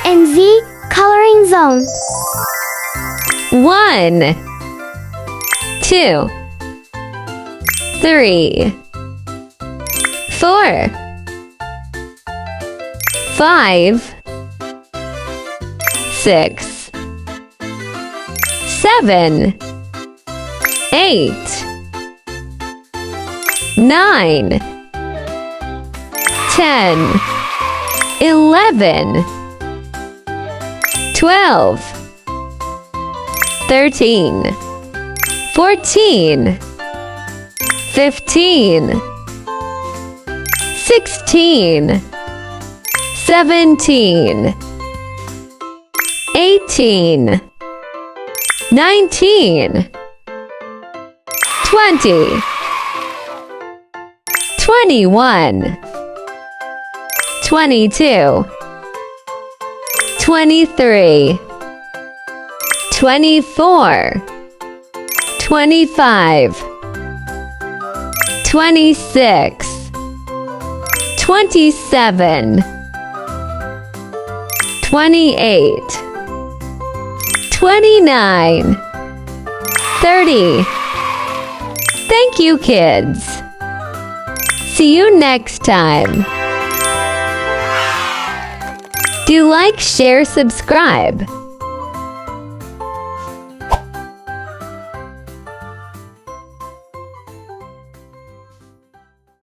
and Z coloring zone. 1 2 3 4 5 6 7 8 9 10 11 12 13 14 15 16 17 18 19 20 21 22 23 24 25 26 27 28 29 30 Thank you, kids. See you next time. Do like, share, subscribe.